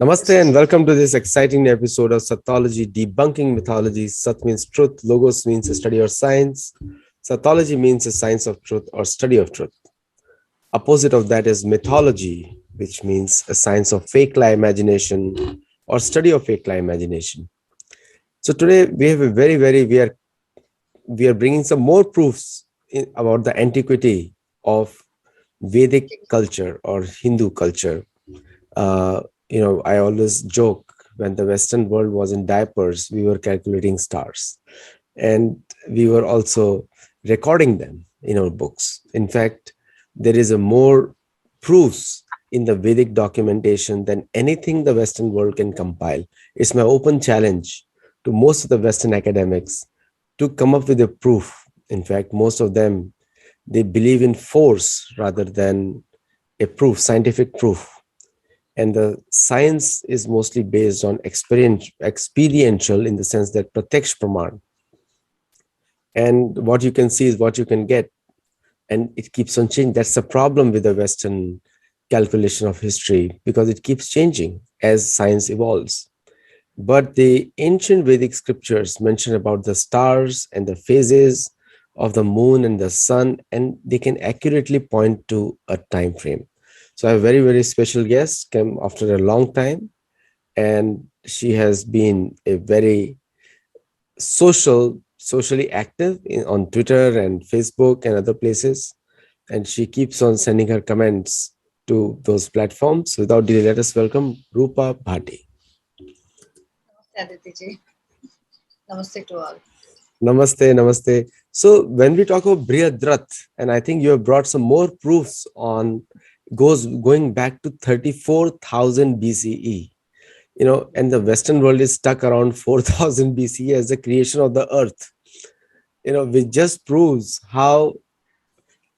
Namaste and welcome to this exciting episode of Sattology, Debunking Mythology. Sat means truth, Logos means a study or science. Sattology means a science of truth or study of truth. Opposite of that is mythology, which means a science of fake lie imagination or study of fake lie imagination. So today we have a we are bringing some more proofs about the antiquity of Vedic culture or Hindu culture. Uh, I always joke when the Western world was in diapers, we were calculating stars and we were also recording them in our books. In fact, there is a more proofs in the Vedic documentation than anything the Western world can compile. It's my open challenge to most of the Western academics to come up with a proof. In fact, most of them, they believe in force rather than a proof, scientific proof, and the science is mostly based on experiential in the sense that pratyaksh praman, and what you can see is what you can get, and it keeps on changing. That's the problem with the Western calculation of history, because it keeps changing as science evolves. But the ancient Vedic scriptures mention about the stars and the phases of the moon and the sun, and they can accurately point to a time frame. So I have a very special guest, came after a long time, and she has been a very socially active on Twitter and Facebook and other places. And she keeps on sending her comments to those platforms. Without delay, let us welcome Rupa Bhaty. Namaste, Aditi ji. Namaste to all. Namaste. So when we talk about Brhadratha, and I think you have brought some more proofs on going back to 34,000 BCE, and the Western world is stuck around 4,000 BCE as the creation of the earth, which just proves how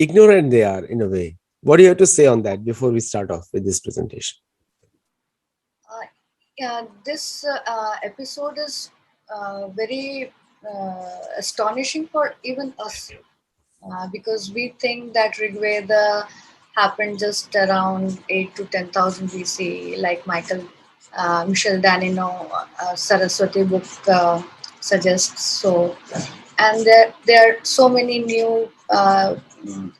ignorant they are in a way. What do you have to say on that before we start off with this presentation? This episode is very astonishing for even us because we think that Rigveda happened just around 8 to 10,000 BC, like Michel Danino Saraswati book suggests. So, and there are so many new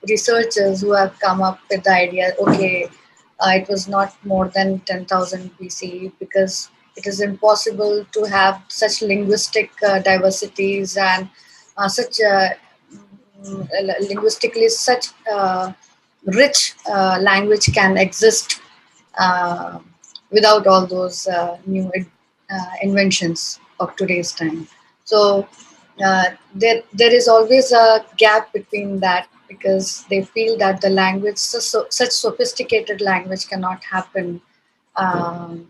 researchers who have come up with the idea. Okay, it was not more than 10,000 BC because it is impossible to have such linguistic diversities and such linguistically such rich language can exist uh, without all those new inventions of today's time. So there is always a gap between that because they feel that the language, such sophisticated language, cannot happen um,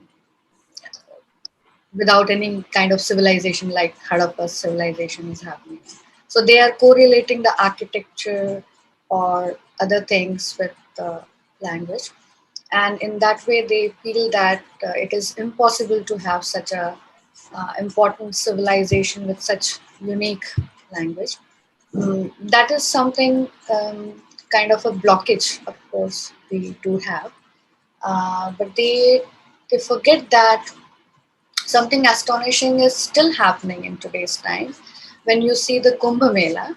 without any kind of civilization like Harappa's civilization is happening. So they are correlating the architecture or other things with the language. And in that way, they feel that it is impossible to have such a important civilization with such unique language. That is something kind of a blockage, of course, we do have. But they forget that something astonishing is still happening in today's time. When you see the Kumbh Mela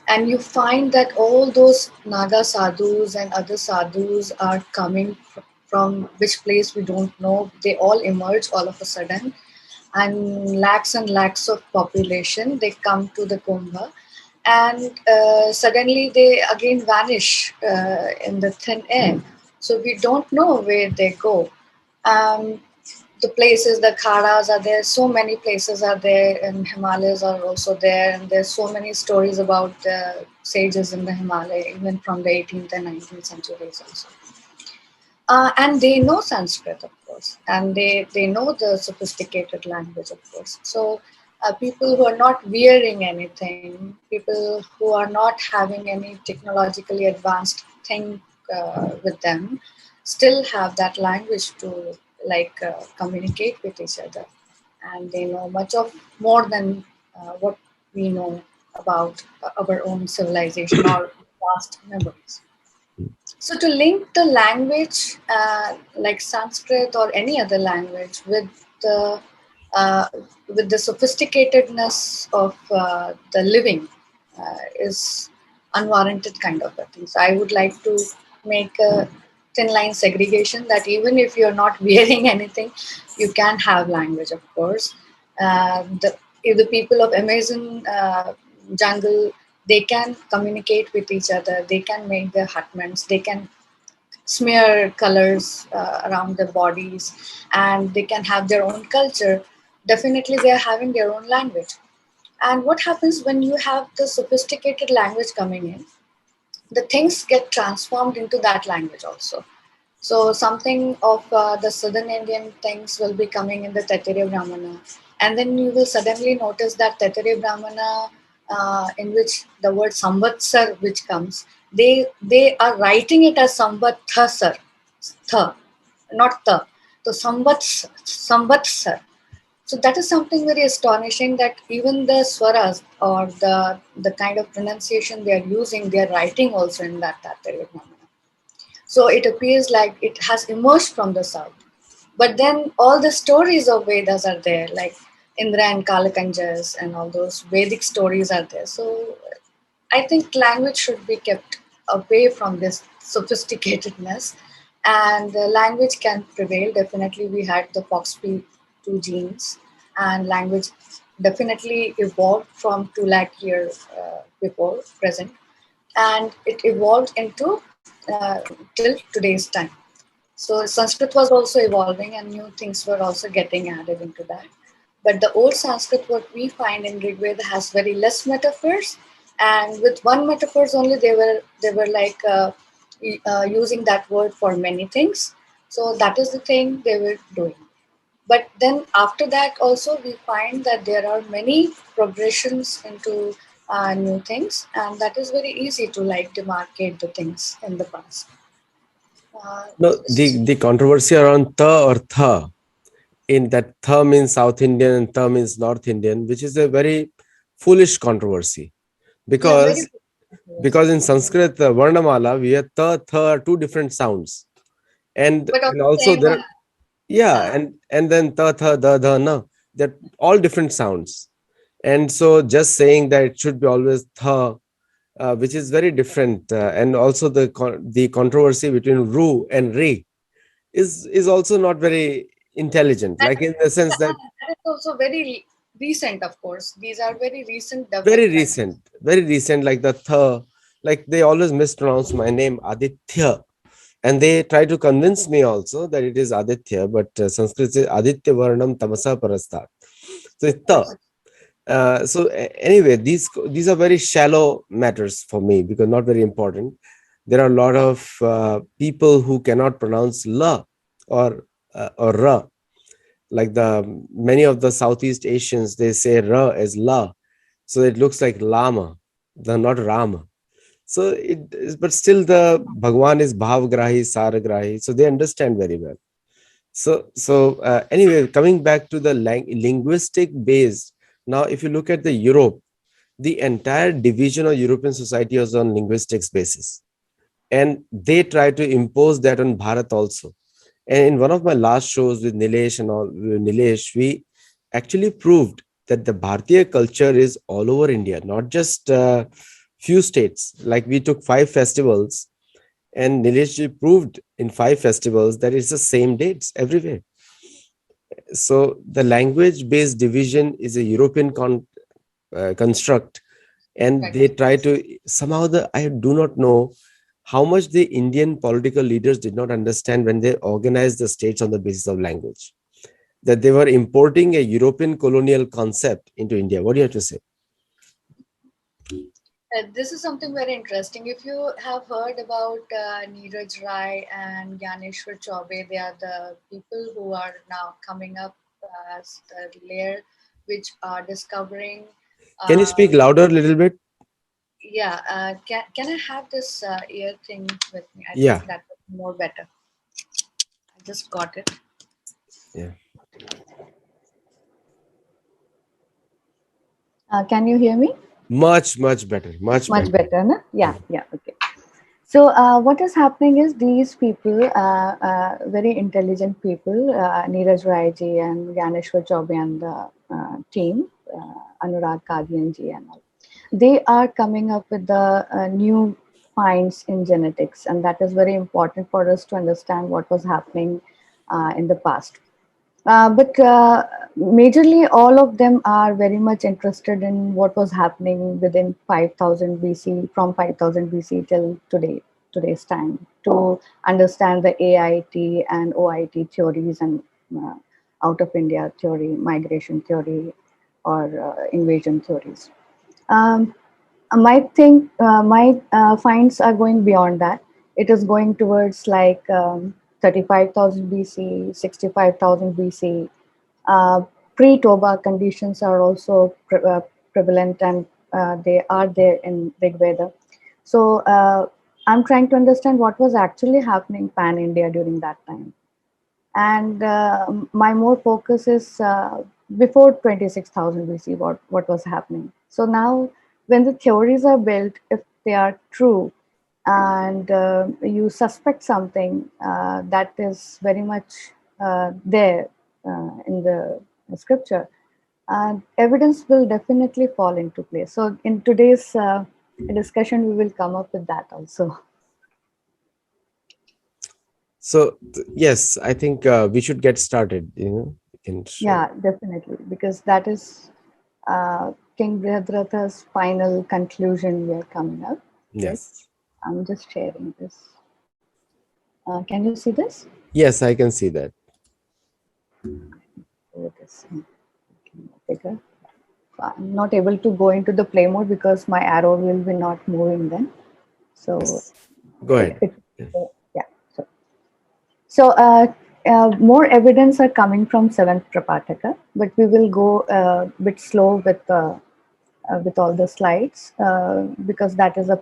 and you find that all those Naga sadhus and other sadhus are coming from which place we don't know, they all emerge all of a sudden, and lakhs of population, they come to the Kumbh, and suddenly they again vanish in the thin air. So we don't know where they go. Um, the places, the kharas are there, so many places are there, and Himalayas are also there, and there's so many stories about the sages in the Himalaya, even from the 18th and 19th centuries also. And they know Sanskrit, of course, and they know the sophisticated language, of course. So people who are not wearing anything, people who are not having any technologically advanced thing with them, still have that language to communicate with each other, and they know much of more than what we know about our own civilization or past memories. So to link the language, like Sanskrit or any other language, the uh, with the sophisticatedness of the living is unwarranted kind of a thing. So I would like to make a thin line segregation that even if you're not wearing anything, you can have language, of course. If the people of Amazon jungle, they can communicate with each other, they can make their hutments, they can smear colors around their bodies, and they can have their own culture. Definitely they are having their own language. And what happens when you have the sophisticated language coming in, the things get transformed into that language also. So something of the southern Indian things will be coming in the Taittiriya Brahmana, and then you will suddenly notice that Taittiriya Brahmana, in which the word Samvatsar which comes, they are writing it as Samvatsar, tha, not the. So Samvatsar. So that is something very astonishing that even the swaras or the kind of pronunciation they are using, they are writing also in that Taittiriya Brahmana. So it appears like it has emerged from the south. But then all the stories of Vedas are there, like Indra and Kalakanjas and all those Vedic stories are there. So I think language should be kept away from this sophisticatedness, and the language can prevail. Definitely, we had the FOXP2 genes, and language definitely evolved from 2 lakh years before present, and it evolved into till today's time. So Sanskrit was also evolving, and new things were also getting added into that. But the old Sanskrit, what we find in Rigveda, has very less metaphors, and with one metaphors only, they were like using that word for many things. So that is the thing they were doing. But then after that, also we find that there are many progressions into new things, and that is very easy to like demarcate the things in the past. Uh, No, the controversy around tha or tha, in that tha means South Indian and tha means North Indian, which is a very foolish controversy, yeah, very. because in Sanskrit, Varnamala, we have tha, tha are two different sounds. But And also also same, there, yeah, yeah, and then ta, tha, da, dha, na, they're all different sounds. And so just saying that it should be always tha, which is very different. And also the controversy between ru and re is also not very intelligent, that like in the sense that that is also very recent, of course. These are very recent development. very recent, like the tha, like they always mispronounce my name Aditya, and they try to convince me also that it is Aditya, but Sanskrit is Aditya Varnam Tamasa Parastat. So it's tha. Yes, Anyway, these are very shallow matters for me because not very important. There are a lot of people who cannot pronounce la or ra, like the many of the Southeast Asians, they say ra as la, so it looks like lama, the not rama. So it is, but still the Bhagwan is bhavgrahi, saragrahi, so they understand very well. Anyway, coming back to the linguistic base, now if you look at the Europe, the entire division of European society was on linguistics basis, and they try to impose that on Bharat also. And in one of my last shows with Nilesh and all, Nilesh, we actually proved that the Bharatiya culture is all over India, not just few states. Like we took 5 festivals, and Nilesh ji proved in 5 festivals that it's the same dates everywhere. So the language-based division is a European construct, and right. they try to somehow, the I do not know how much the Indian political leaders did not understand when they organized the states on the basis of language, that they were importing a European colonial concept into India. What do you have to say? This is something very interesting. If you have heard about Neeraj Rai and Gyaneshwar Chaube, they are the people who are now coming up as the layer which are discovering. Can you Uh, speak louder a little bit? yeah, can I have this ear thing with me? I Yeah, think that would be more better. I just got it. yeah, Can you hear me? much better, much Much better. better, na? Yeah, Mm. yeah, okay. So what is happening is these people, very intelligent people, Neeraj Rai and Gyaneshwar Chaubey and the team, Anurag Kadianji and all, they are coming up with the new finds in genetics, and that is very important for us to understand what was happening in the past. But majorly, all of them are very much interested in what was happening within 5000 BC, from 5000 BC till today's time, to understand the AIT and OIT theories and uh, out of India theory, migration theory, or invasion theories. Um, my finds are going beyond that. It is going towards like 35,000 BC, 65,000 BC. Uh, Pre-Toba conditions are also prevalent, and they are there in Rigveda. So I'm trying to understand what was actually happening pan India during that time, and my more focus is before 26,000 BC, what was happening. So now, when the theories are built, if they are true, and you suspect something that is very much there in the scripture, evidence will definitely fall into place. So in today's discussion, we will come up with that also. So yes, I think we should get started. We can Yeah, definitely, because that is King Brihadratha's final conclusion we are coming up with. yes, I'm just sharing this. Can you see this? yes, I can see that. Oh, this bigger. I'm not able to go into the play mode because my arrow will be not moving then. So Yes, go it, ahead. it yeah. So more evidence are coming from seventh Prapataka, but we will go a bit slow with all the slides because that is a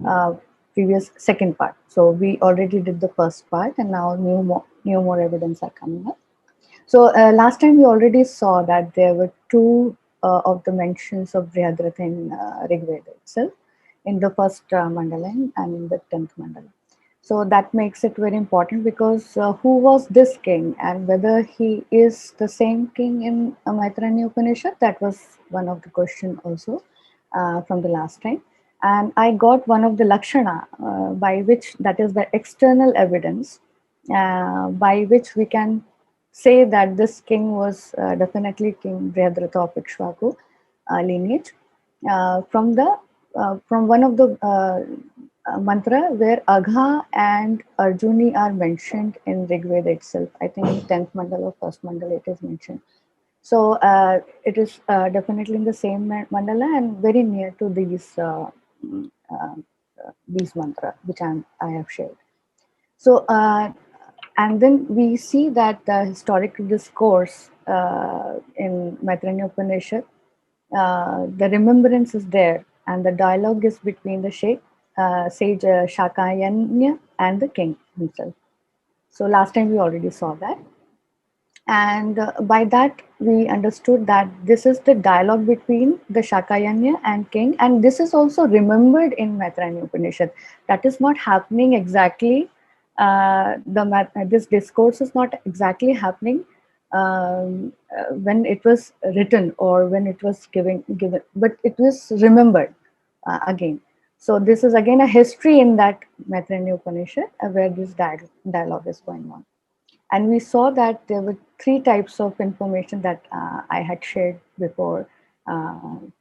uh, previous second part. So we already did the first part, and now new more evidence are coming up. So last time we already saw that there were two of the mentions of Brihadratha in Rigveda itself, in the first mandala and in the 10th mandala. So that makes it very important because who was this king and whether he is the same king in Maitrani Upanishad, that was one of the question also from the last time. And I got one of the Lakshana by which, that is the external evidence by which we can say that this king was definitely King Brihadratha of Ikshvaku lineage from one of the mantra where Agha and Arjuni are mentioned in Rigveda itself. I think in 10th mandala or first mandala it is mentioned. So it is definitely in the same mandala and very near to mm, uh, these mantra which I have shared. So and then we see that the historical discourse in Maitrani Upanishad, the remembrance is there, and the dialogue is between the sage Shakayanya and the king himself. So last time we already saw that, and by that we understood that this is the dialogue between the Shakayanya and king, and this is also remembered in Maitrani Upanishad. That is not happening exactly. This discourse is not exactly happening when it was written or when it was given, but it was remembered again. So this is again a history in that Maitrani Upanishad where this dialogue is going on. And we saw that there were three types of information that I had shared before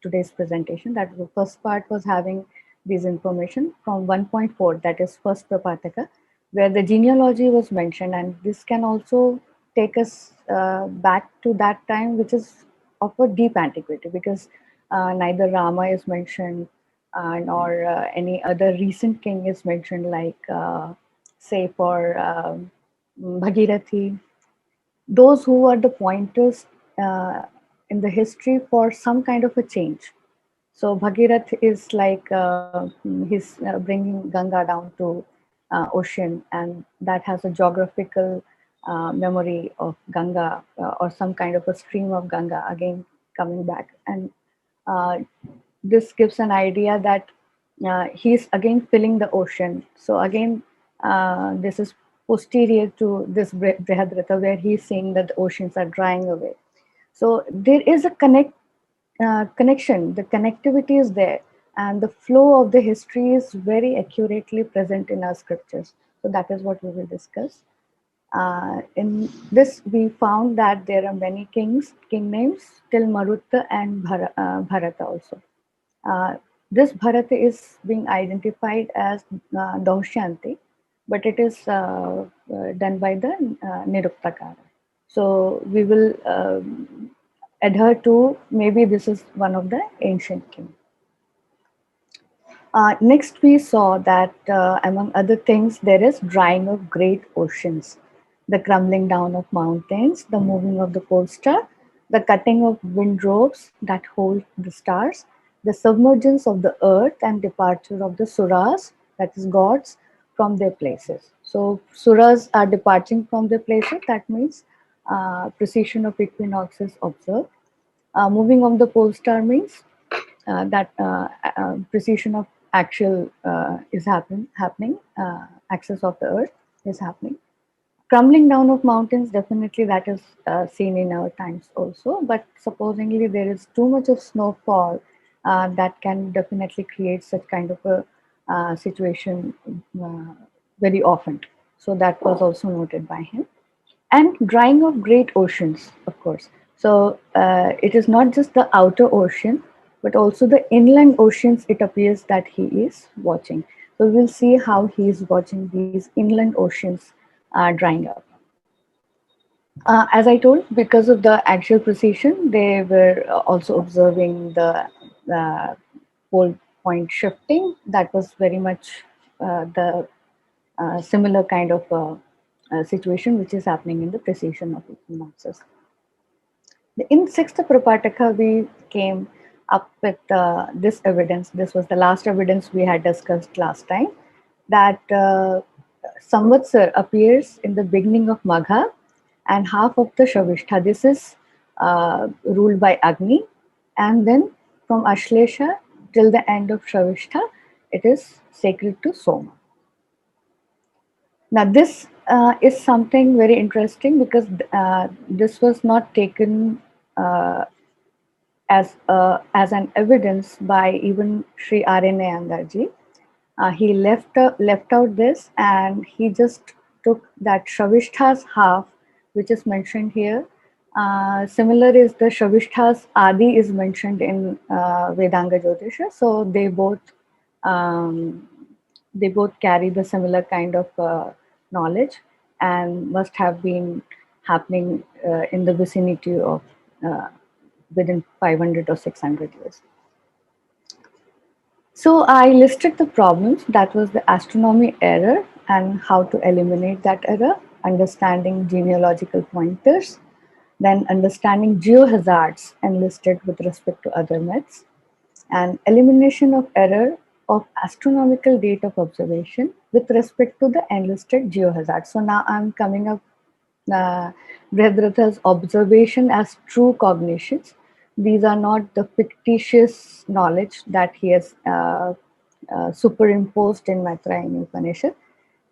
today's presentation. That the first part was having these information from 1.4, that is first Prapataka, where the genealogy was mentioned. And this can also take us back to that time, which is of a deep antiquity, because neither Rama is mentioned nor any other recent king is mentioned, like, say, for Bhagirathi, those who are the pointers uh, in the history for some kind of a change. So Bhagirath is like he's bringing Ganga down to ocean, and that has a geographical memory of Ganga or some kind of a stream of Ganga again coming back. And uh, this gives an idea that he's again filling the ocean. So again, this is posterior to this Brihadratha, where he's saying that the oceans are drying away. So there is a connection. The connectivity is there, and the flow of the history is very accurately present in our scriptures. So that is what we will discuss. In this, we found that there are many king names till Marutta and Bharata also. Uh, this Bharata is being identified as Daushyanti, but it is done by the Niruptakara. So we will adhere to, maybe this is one of the ancient king. Next, we saw that among other things, there is drying of great oceans, the crumbling down of mountains, the moving of the pole star, the cutting of wind ropes that hold the stars, the submergence of the earth, and departure of the suras, that is gods, from their places. So, suras are departing from their places, that means precession of equinox is observed. Moving of the pole star means that precision of actual is happening, axis of the earth is happening. Crumbling down of mountains, definitely that is seen in our times also, but supposingly there is too much of snowfall, that can definitely create such kind of a situation uh, very often. So that was also noted by him. And drying of great oceans, of course. So it is not just the outer ocean, but also the inland oceans, it appears that he is watching. So we'll see how he is watching these inland oceans drying up. As I told, because of the actual precision, they were also observing the uh, pole point shifting. That was very much the similar kind of situation which is happening in the precision of equinoxes. In sixth Prapataka, we came up with this evidence. This was the last evidence we had discussed last time, that Samvatsar appears in the beginning of Magha and half of the Shavishta. This is ruled by Agni, and then from Ashlesha till the end of Shavishta, it is sacred to Soma. Now, this is something very interesting because this was not taken as an evidence by even Sri Arya he left out this, and he just took that Shavishta's half, which is mentioned here. Similar is the Shavishta's Adi is mentioned in Vedanga Jyotisha, so um, they both carry the similar kind of knowledge and must have been happening in the vicinity of uh, within 500 or 600 years. So I listed the problems, that was the astronomy error and how to eliminate that error, understanding genealogical pointers, then understanding geohazards enlisted with respect to other myths, and elimination of error of astronomical date of observation with respect to the enlisted geohazards. So now I'm coming up uh, Brihadratha's observation as true cognitions. These are not the fictitious knowledge that he has superimposed in Maitrayani Upanishad.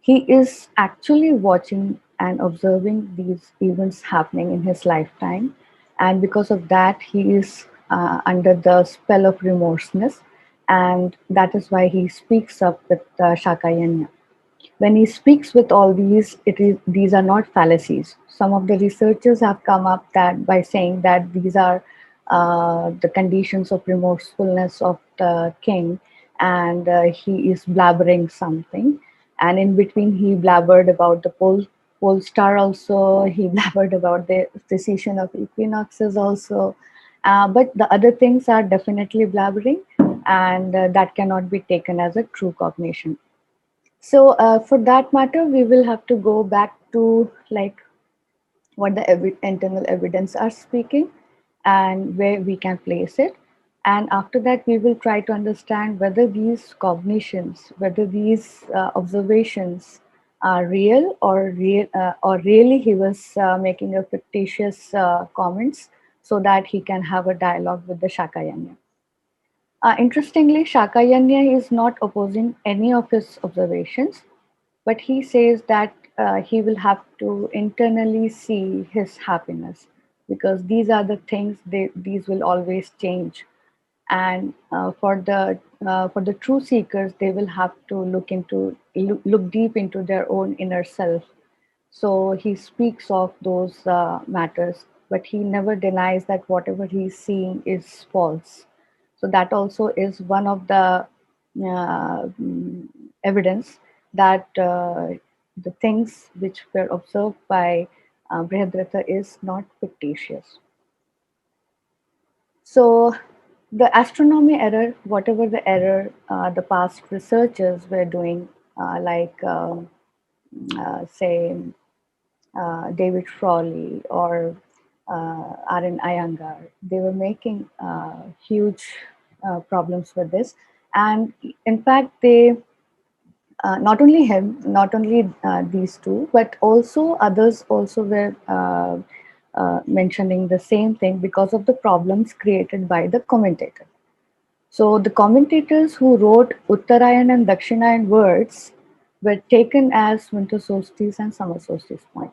He is actually watching and observing these events happening in his lifetime, and because of that, he is under the spell of remorseness, and that is why he speaks up with Shakayanya. When he speaks with all these, these are not fallacies. Some of the researchers have come up that by saying that these are the conditions of remorsefulness of the king, and he is blabbering something. And in between, he blabbered about the pole star also. He blabbered about the precession of equinoxes also. But the other things are definitely blabbering, and that cannot be taken as a true cognition. So for that matter, we will have to go back to like what the internal evidence are speaking and where we can place it. And after that, we will try to understand whether these cognitions, whether these observations are real or really he was making a fictitious comments so that he can have a dialogue with the Shakayanya. Interestingly, Shakayanya is not opposing any of his observations, but he says that he will have to internally see his happiness, because these are the things these will always change, and for the true seekers, they will have to look deep into their own inner self. So he speaks of those matters, but he never denies that whatever he's seeing is false. So that also is one of the mm, evidence that the things which were observed by Brihadratha is not fictitious. So the astronomy error, whatever the error the past researchers were doing, say David Frawley or R.N. Iyengar, they were making huge problems with this. And in fact, they not only him, not only these two, but also others also were mentioning the same thing because of the problems created by the commentator. So the commentators who wrote Uttarayan and Dakshinayan words were taken as winter solstice and summer solstice point.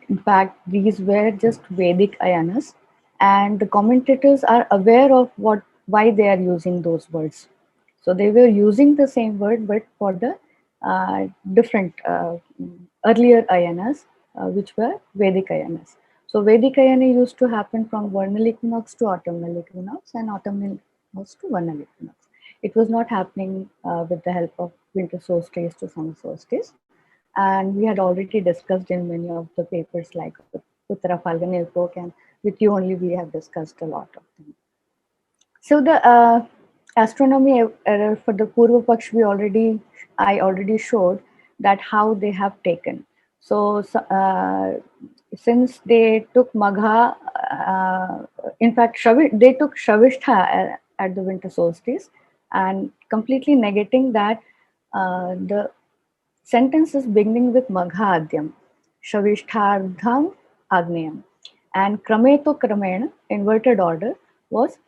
In fact, these were just Vedic ayanas, and the commentators are aware of why they are using those words. So they were using the same word, but for the different earlier ayanas, which were Vedic ayanas. So Vedic ayana used to happen from vernal equinox to autumnal equinox, and autumnal equinox to vernal equinox. It was not happening with the help of winter solstice to summer solstice. And we had already discussed in many of the papers like Uttara Falguni book, and with you only we have discussed a lot of them. So the astronomy error for the Purva Paksh, I already showed that how they have taken. So since they took Magha, in fact, they took Shavistha at the winter solstice, and completely negating that the sentence is beginning with Magha Adyam, Shavishthardham Agneyam, and Krameto Kramena, inverted order, was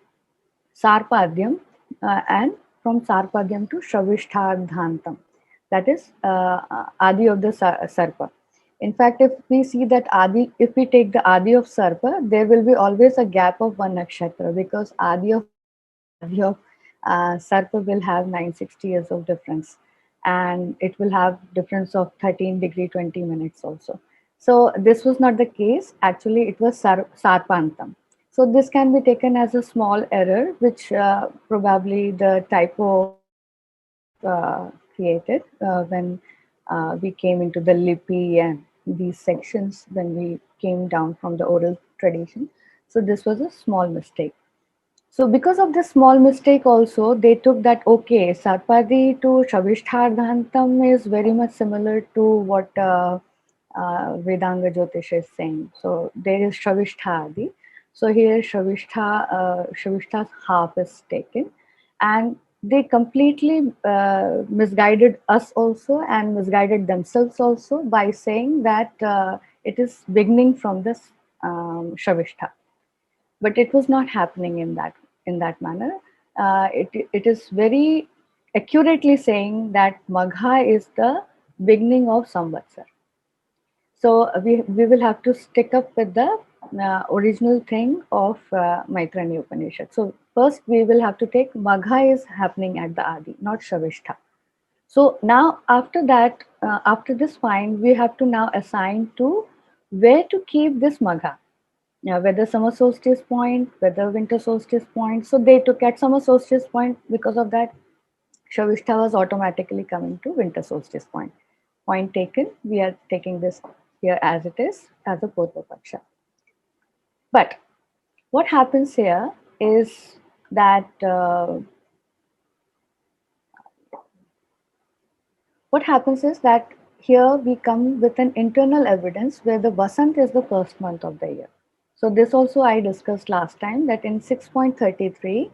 Sarpadyam, and from Sarpadyam to Shavishthardhantam. That is Adi of the Sarpa. In fact, if we see that Adi, if we take the Adi of Sarpa, there will be always a gap of one nakshatra, because Adi of Magha and Adi of Sarpa will have 960 years of difference, and it will have difference of 13 degree 20 minutes also. So this was not the case. Actually, it was Sarpantam. So this can be taken as a small error, which probably the typo have created when we came into the Lipi and these sections when we came down from the oral tradition. So this was a small mistake. So because of this small mistake also, they took that, okay, Sarpadi to Shavishthardhantam is very much similar to what Vedanga Jyotish is saying. So there is Shavishthadi. So here Shavishta's half is taken, and they completely misguided us also and misguided themselves also by saying that it is beginning from this Shavishta, but it was not happening in that manner. It is very accurately saying that Magha is the beginning of Samvatsar. So we will have to stick up with the original thing of Maitrani Upanishad. So first we will have to take Magha is happening at the Adi, not Shavishta. So now after that, after this find, we have to now assign to where to keep this Magha. Yeah, whether summer solstice point, whether winter solstice point. So they took at summer solstice point. Because of that, Shavishta was automatically coming to winter solstice point. Point taken. We are taking this here as it is, as a Purva Paksha. But what happens here is that here we come with an internal evidence where the Vasant is the first month of the year. So this also I discussed last time, that in 6.33,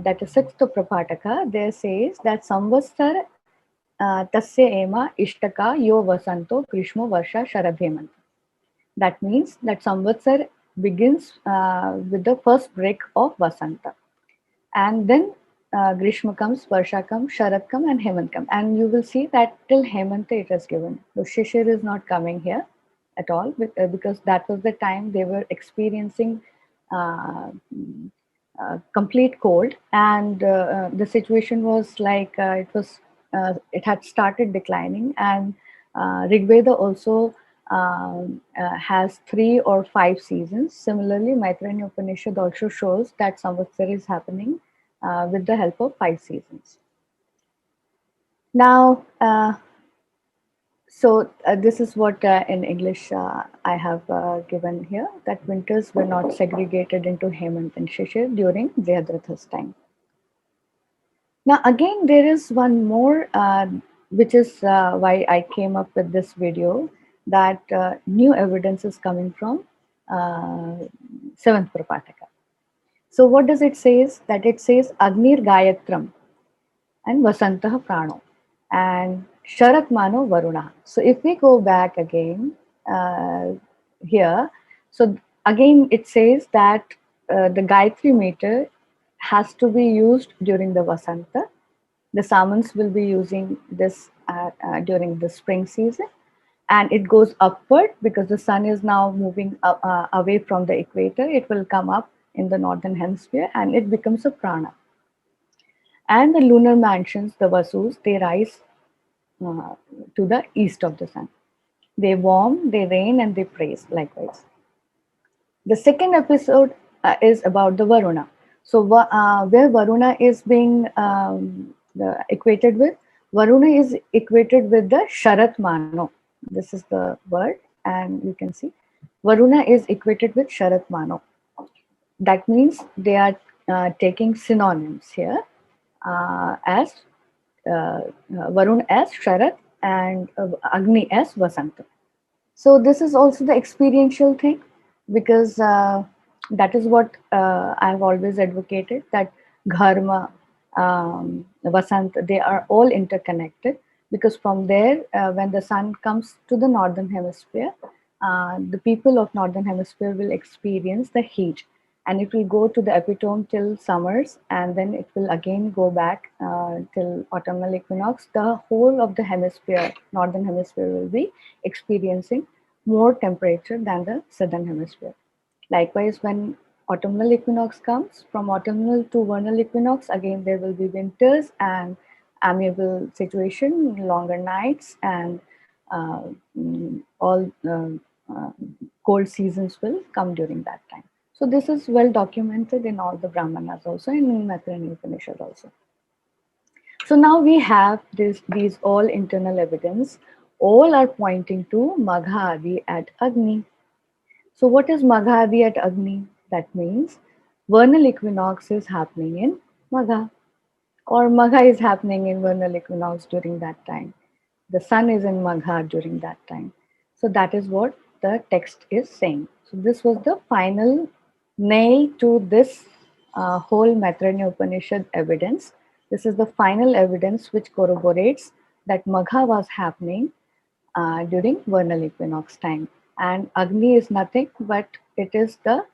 that is 6th Prapataka, there says that Samvatsar tasya ema ishtaka yo vasanto grishmo varsha sharadhemant. That means that Samvatsar begins with the first break of Vasanta. And then Grishma comes, Varsha comes, Sharad comes, and Hemant comes. And you will see that till Hemanta it is given. So Shishir is not coming here at all because that was the time they were experiencing uh, complete cold, and the situation was like it had started declining, and Rigveda also has 3 or 5 seasons. Similarly, Maitrani Upanishad also shows that Samvatsara is happening with the help of 5 seasons. Now, this is what in English I have given here, that winters were not segregated into Hemant and Shishir during Brihadratha's time. Now, again, there is one more, which is why I came up with this video, that new evidence is coming from uh, 7th Prapataka. So, what does it say? That it says Agnir Gayatram and Vasantah Prano and Sharat Mano Varuna. So, if we go back again here, so again it says that the Gayatri meter has to be used during the Vasanta. The Samans will be using this during the spring season, and it goes upward because the sun is now moving away from the equator. It will come up in the northern hemisphere and it becomes a prana. And the lunar mansions, the Vasus, they rise uh, to the east of the sun. They warm, they rain, and they praise likewise. The second episode is about the Varuna. So, where Varuna is being equated with, Varuna is equated with the Sharat Mano. This is the word, and you can see Varuna is equated with Sharat Mano. That means they are taking synonyms here as Varun as Sharat and Agni as Vasanta. So this is also the experiential thing, because that is what I've always advocated, that Dharma, Vasant, they are all interconnected, because from there, when the sun comes to the northern hemisphere, the people of northern hemisphere will experience the heat, and it will go to the epitome till summers, and then it will again go back till autumnal equinox. The whole of the hemisphere, northern hemisphere, will be experiencing more temperature than the southern hemisphere. Likewise, when autumnal equinox comes, from autumnal to vernal equinox, again there will be winters and amiable situation, longer nights, and uh, all cold seasons will come during that time. So this is well documented in all the Brahmanas also, and in Maitreya Upanishad also. So now we have these all internal evidence. All are pointing to Magha Adi at Agni. So what is Magha Adi at Agni? That means vernal equinox is happening in Magha, or Magha is happening in vernal equinox during that time. The sun is in Magha during that time. So that is what the text is saying. So this was the final nail to this whole Maitreya Upanishad evidence. This is the final evidence which corroborates that Magha was happening during vernal equinox time. And Agni is nothing but it is the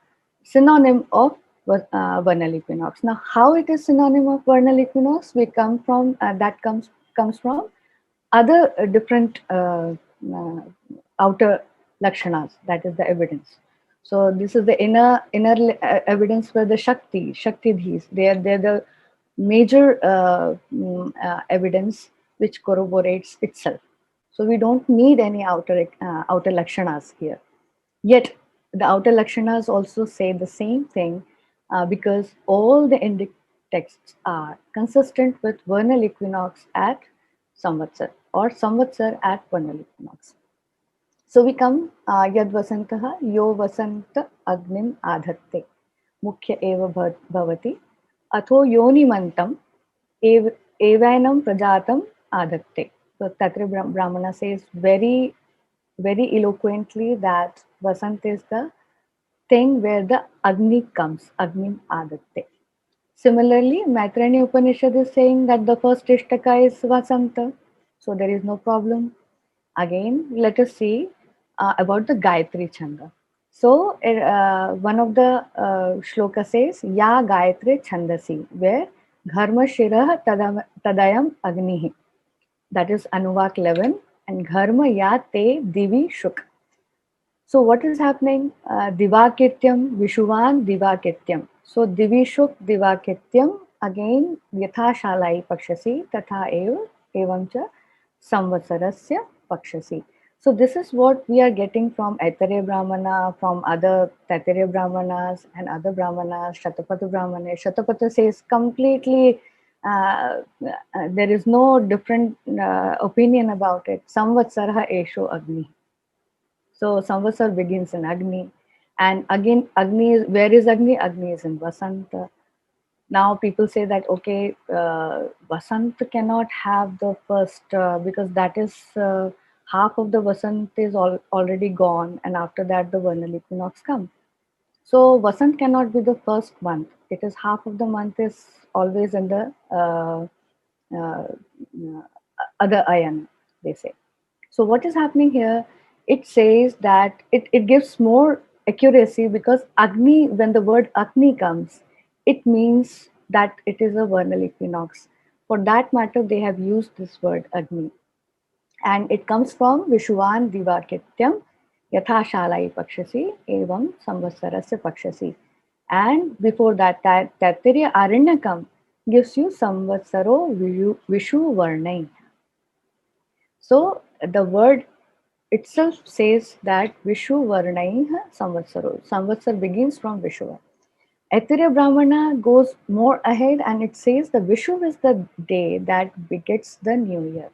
synonym of vernal equinox. Now, how it is synonym of vernal equinox? We come from that comes from other different outer lakshanas. That is the evidence. So this is the inner evidence for the Shakti dhis. They're the major evidence which corroborates itself. So we don't need any outer lakshanas here. Yet the outer lakshanas also say the same thing, because all the indic texts are consistent with vernal equinox at Samvatsar, or Samvatsar at vernal equinox. So we come Yad Vasantaha Yo Vasanta Agnim Adhatte Mukhya Eva Bhavati Atho Yonimantam Evainam Prajatam Adhatte. So Tatra Brahmana says very eloquently that Vasant is the thing where the Agni comes, Agnim Adatte. Similarly, Maitrani Upanishad is saying that the first Ishtaka is Vasanta, so there is no problem. Again, let us see about the Gayatri Chanda. So one of the shloka says, Ya Gayatri Chandasi, where Dharma Shirah Tadayam Agnihi. That is Anuvak 11. And Dharma Ya Te Divi Shuk. So what is happening? Divakityam, Vishuvan Divakityam. So Divishuk Divakityam, again Yatha Shalai Pakshasi, Tatha Evam cha Samvatsarasya Pakshasi. So this is what we are getting from Aitareya Brahmana, from other Taittiriya Brahmanas and other Brahmanas, Shatapatha Brahmana. Shatapatha says completely, there is no different opinion about it. Samvatsarha Esho Agni. So Samvatsar begins in Agni. And again, Agni is, where is Agni? Agni is in Vasanta. Now people say that, okay, Vasant cannot have the first, because that is half of the Vasant is already gone. And after that, the vernal equinox comes. So Vasant cannot be the first month. It is half of the month is always in the uh, other ayan, they say. So what is happening here? It says that it gives more accuracy because Agni, when the word Agni comes, it means that it is a vernal equinox. For that matter, they have used this word Agni. And it comes from Vishuvan Divakityam Yatha Shalai Pakshasi Evam Samvatsarasya Pakshasi. And before that, Taittiriya Aranyakam gives you Samvatsaro Vishu Varnai. So the word itself says that Vishu Varnai Samvatsaro. Samvatsar begins from Vishuva. Aitareya Brahmana goes more ahead and it says the Vishu is the day that begets the new year.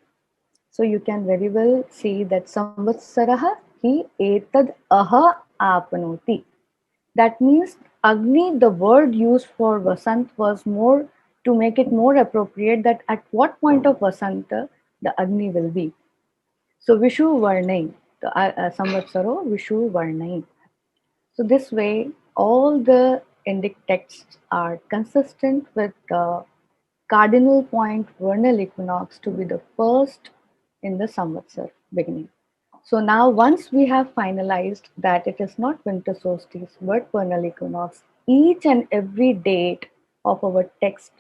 So you can very well see that Samvatsaraha hi etad aha apnoti. That means Agni, the word used for Vasant was more to make it more appropriate that at what point of Vasanta the Agni will be. So Vishu Varnai, the Samvatsaro Vishu Varnai. So this way, all the Indic texts are consistent with the cardinal point vernal equinox to be the first in the Samvatsar beginning. So now once we have finalized that it is not winter solstice but vernal equinox, each and every date of our text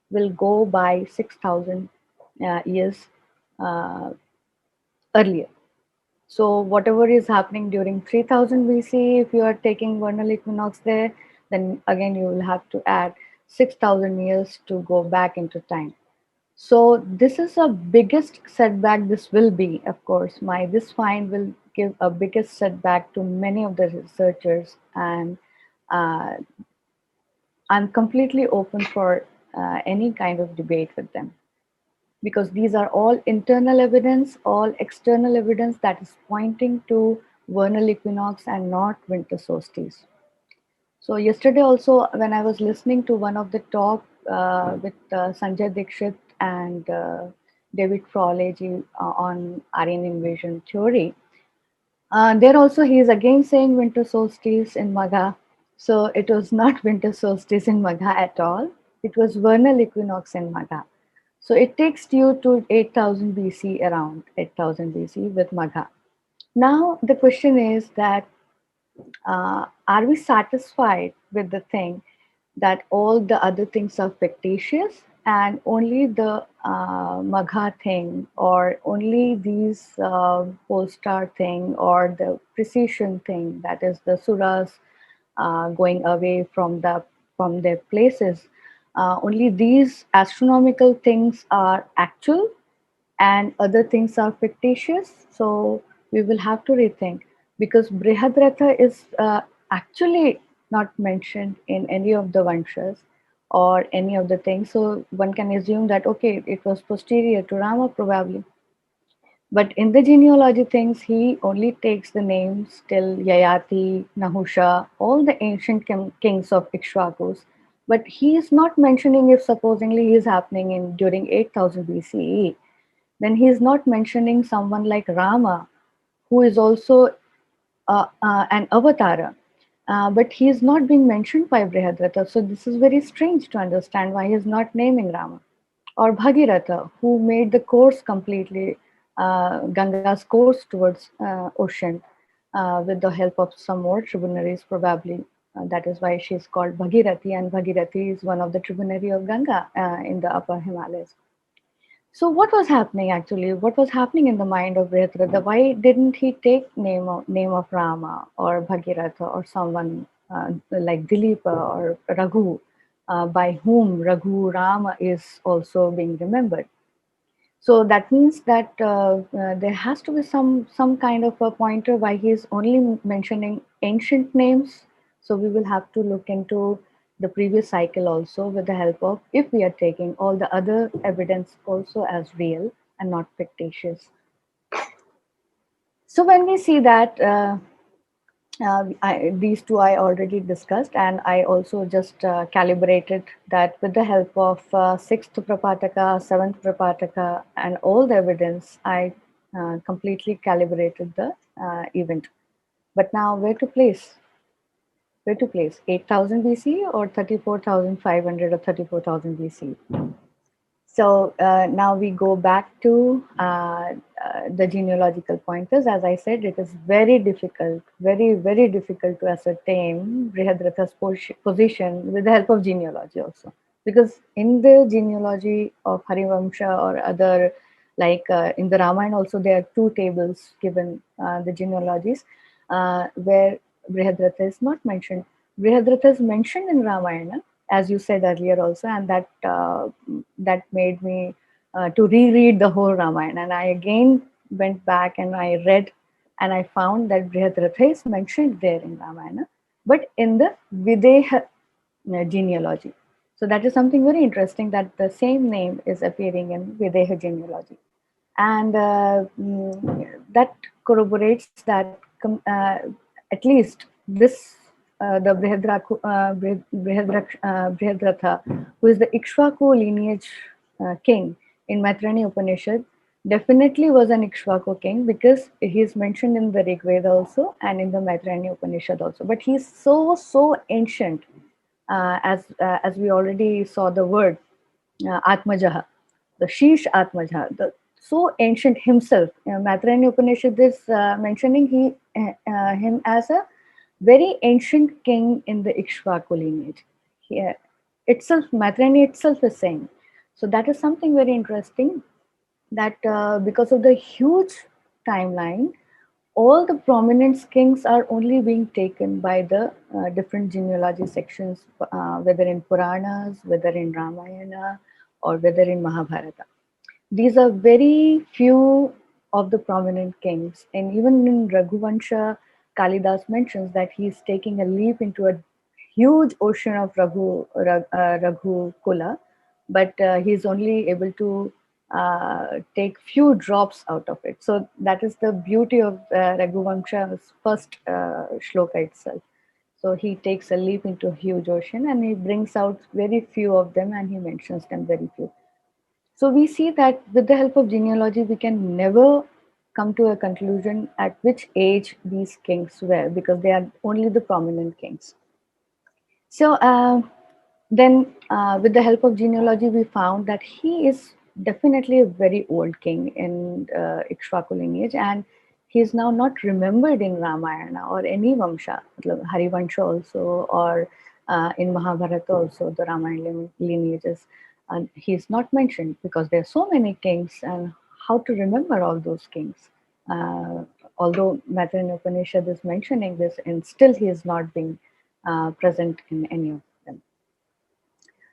will go by 6,000 years uh, earlier. So whatever is happening during 3000 BC, if you are taking vernal equinox there, then again you will have to add 6,000 years to go back into time. So this is a biggest setback. This will be, of course, my this find will give a biggest setback to many of the researchers, and uh, I'm completely open for any kind of debate with them because these are all internal evidence, all external evidence that is pointing to vernal equinox and not winter solstice. So yesterday also, when I was listening to one of the talk with Sanjay Dikshit and David Frawley on Aryan invasion theory, there also he is again saying winter solstice in Magha. So it was not winter solstice in Magha at all. It was vernal equinox in Magha. So it takes you to 8000 BC, around 8000 BC with Magha. Now the question is that are we satisfied with the thing that all the other things are fictitious and only the Magha thing or only these pole star thing or the precision thing, that is the suras going away from their places, only these astronomical things are actual and other things are fictitious. So we will have to rethink because Brihadratha is actually not mentioned in any of the Vanshas or any of the things. So one can assume that, okay, it was posterior to Rama probably. But in the genealogy things, he only takes the names till Yayati, Nahusha, all the ancient kings of Ikshvakus. But he is not mentioning if supposingly he is happening in during 8000 BCE, then he is not mentioning someone like Rama, who is also an avatara. But he is not being mentioned by Brihadratha. So this is very strange to understand why he is not naming Rama. Or Bhagiratha, who made the course completely, Ganga's course towards ocean. with the help of some more tributaries, probably. That is why she is called Bhagirathi, and Bhagirathi is one of the tributary of Ganga in the upper Himalayas. So what was happening actually? What was happening in the mind of Brihadratha? Why didn't he take name of Rama or Bhagiratha or someone like Dilipa or Raghu, by whom Raghu Rama is also being remembered? So that means that there has to be some kind of a pointer why he is only mentioning ancient names. So we will have to look into the previous cycle also with the help of, if we are taking all the other evidence also as real and not fictitious. So when we see that these two I already discussed, and I also just calibrated that with the help of sixth Prapataka, seventh Prapataka, and all the evidence, I completely calibrated the event. But now, where to place? Where to place? 8,000 BC or 34,500 or 34,000 BC? So now we go back to the genealogical pointers. As I said, it is very difficult, very difficult to ascertain Brihadratha's position with the help of genealogy also. Because in the genealogy of Harivamsha or other, like in the Ramayana also, there are two tables given, the genealogies, where Brihadratha is not mentioned. Brihadratha is mentioned in Ramayana, as you said earlier also, and that made me to reread the whole Ramayana. And I again went back and I read, and I found that Brihadratha is mentioned there in Ramayana, but in the Videha genealogy. So that is something very interesting, that the same name is appearing in Videha genealogy. And that corroborates that at least this the Brihadratha, who is the Ikshvaku lineage king in Maitrani Upanishad, definitely was an Ikshvaku king, because he is mentioned in the Rigveda also and in the Maitrani Upanishad also. But he is so ancient, as we already saw the word Atmajaha, the Shish Atmajaha, the so ancient himself. Maitrani Upanishad is mentioning him as a very ancient king in the Ikshvaku lineage. He, itself, Maitrani itself is saying. So that is something very interesting, that because of the huge timeline, all the prominent kings are only being taken by the different genealogy sections, whether in Puranas, whether in Ramayana, or whether in Mahabharata. These are very few of the prominent kings. And even in Raghuvansha, Kalidas mentions that he is taking a leap into a huge ocean of Raghu Kula, but he is only able to take few drops out of it. So that is the beauty of Raghuvansha's first shloka itself. So he takes a leap into a huge ocean and he brings out very few of them, and he mentions them very few. So we see that with the help of genealogy, we can never come to a conclusion at which age these kings were, because they are only the prominent kings. So then, with the help of genealogy, we found that he is definitely a very old king in Ikshvaku lineage, and he is now not remembered in Ramayana or any Vamsha, Harivansha also, or in Mahabharata also, the Ramayana lineages. And he is not mentioned because there are so many kings, and how to remember all those kings? Although Maitreya Upanishad is mentioning this, and still he is not being present in any of them.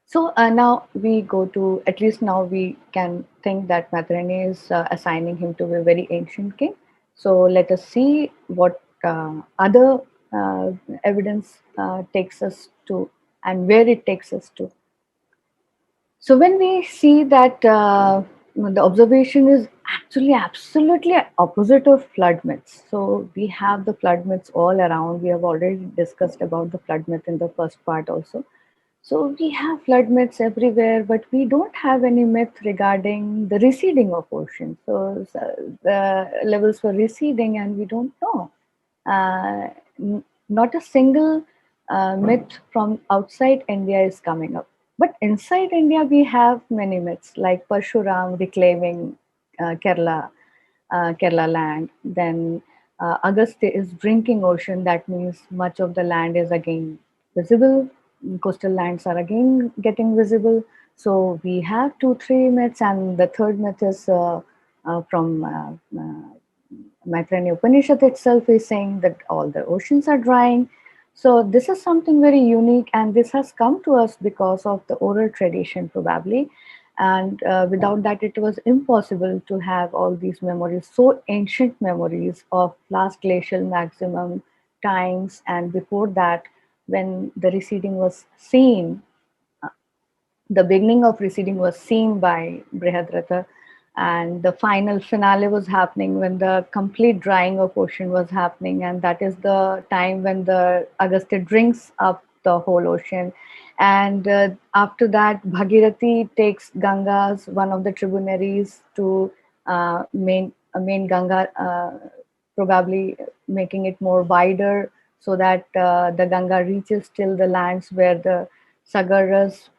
So now we go to, at least now we can think that Maitreya is assigning him to a very ancient king. So let us see what other evidence takes us to, and where it takes us to. So when we see that the observation is actually absolutely opposite of flood myths. So we have the flood myths all around. We have already discussed about the flood myth in the first part also. So we have flood myths everywhere, but we don't have any myth regarding the receding of ocean. So the levels were receding, and we don't know. Not a single myth from outside India is coming up. But inside India, we have many myths, like Parshuram reclaiming Kerala land. Then Auguste is drinking ocean. That means much of the land is again visible. Coastal lands are again getting visible. So we have two, three myths, and the third myth is from Maitreya Upanishad itself is saying that all the oceans are drying. So this is something very unique, and this has come to us because of the oral tradition, probably. And without that, it was impossible to have all these memories, so ancient memories of last glacial maximum times, and before that, when the receding was seen, the beginning of receding was seen by Brihadratha, and the final finale was happening when the complete drying of ocean was happening, and that is the time when the Agastya drinks up the whole ocean. And after that, Bhagirathi takes Ganga's one of the tributaries to main Ganga, probably making it more wider so that the Ganga reaches till the lands where the Sagara's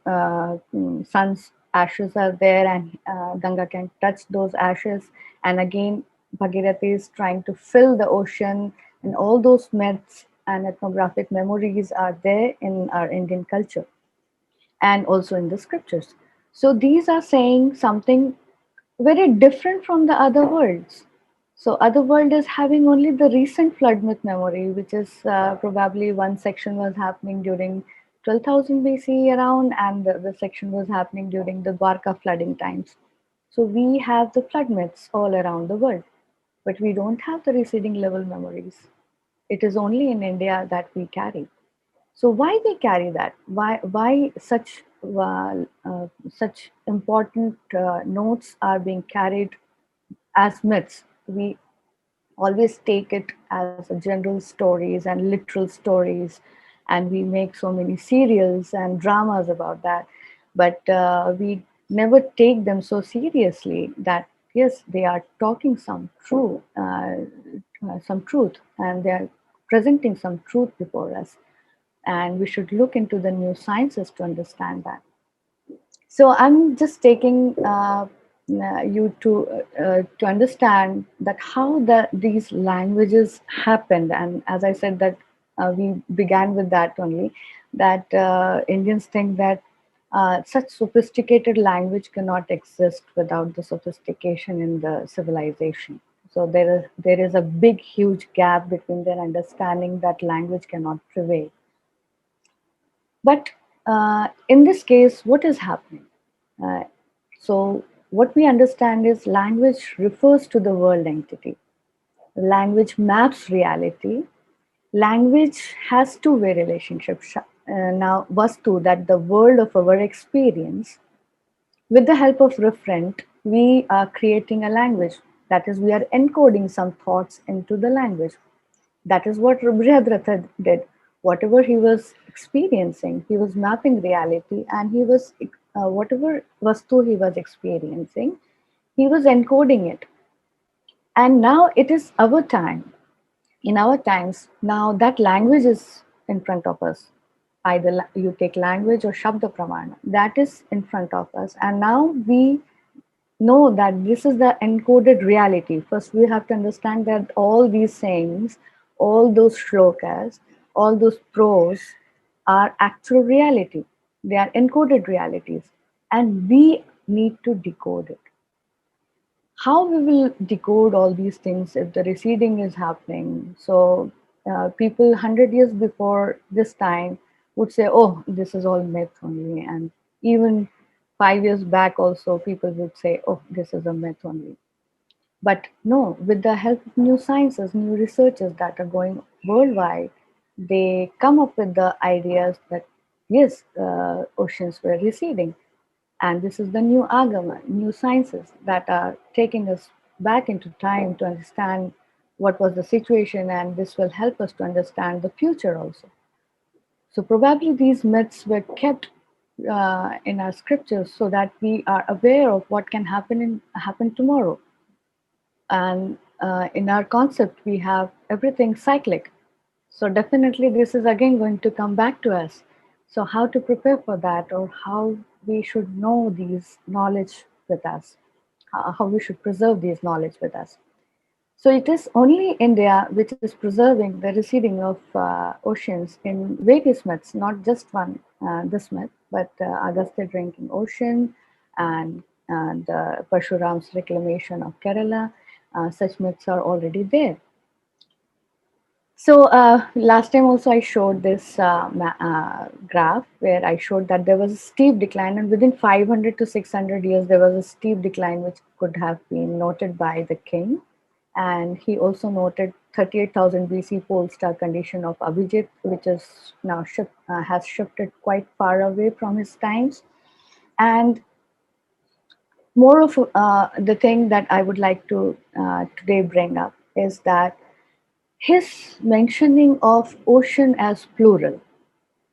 son's ashes are there, and Ganga can touch those ashes. And again, Bhagirathi is trying to fill the ocean, and all those myths and ethnographic memories are there in our Indian culture and also in the scriptures. So these are saying something very different from the other worlds. So other world is having only the recent flood myth memory, which is probably one section was happening during 12,000 BC around, and the section was happening during the Dwarka flooding times. So we have the flood myths all around the world, but we don't have the receding level memories. It is only in India that we carry. So why they carry that? Why such important notes are being carried as myths? We always take it as a general stories and literal stories, and we make so many serials and dramas about that. But we never take them so seriously that yes, they are talking some truth, and they are presenting some truth before us, and we should look into the new sciences to understand that. So I'm just taking you to understand that how these languages happened, and as I said that we began with that only, that Indians think that such sophisticated language cannot exist without the sophistication in the civilization. So there is a big, huge gap between their understanding that language cannot prevail. But in this case, what is happening? Uh, so, what we understand is language refers to the world entity. Language maps reality. Language has two-way relationship. Now, vastu, that the world of our experience, with the help of referent, we are creating a language. That is, we are encoding some thoughts into the language. That is what Brihadratha did. Whatever he was experiencing, he was mapping reality, and he was whatever vastu he was experiencing, he was encoding it. And now it is our time. In our times, now that language is in front of us. Either you take language or Shabda Pramana, that is in front of us. And now we know that this is the encoded reality. First, we have to understand that all these sayings, all those shlokas, all those prose are actual reality. They are encoded realities, and we need to decode it. How we will decode all these things if the receding is happening? So, people 100 years before this time would say, oh, this is all myth only. And even 5 years back, also, people would say, oh, this is a myth only. But no, with the help of new sciences, new researchers that are going worldwide, they come up with the ideas that yes, oceans were receding. And this is the new agama, new sciences that are taking us back into time to understand what was the situation, and this will help us to understand the future also. So probably these myths were kept in our scriptures so that we are aware of what can happen tomorrow. And in our concept, we have everything cyclic. So definitely this is again going to come back to us. So how to prepare for that, or how we should know these knowledge with us, how we should preserve these knowledge with us. So it is only India which is preserving the receding of oceans in various myths, not just one, this myth, but Agastya drinking ocean and Parshuram's reclamation of Kerala. Such myths are already there. So last time also I showed this graph where I showed that there was a steep decline, and within 500 to 600 years there was a steep decline which could have been noted by the king. And he also noted 38,000 BC pole star condition of Abhijit, which is now has shifted quite far away from his times. And more of the thing that I would like to today bring up is that his mentioning of ocean as plural.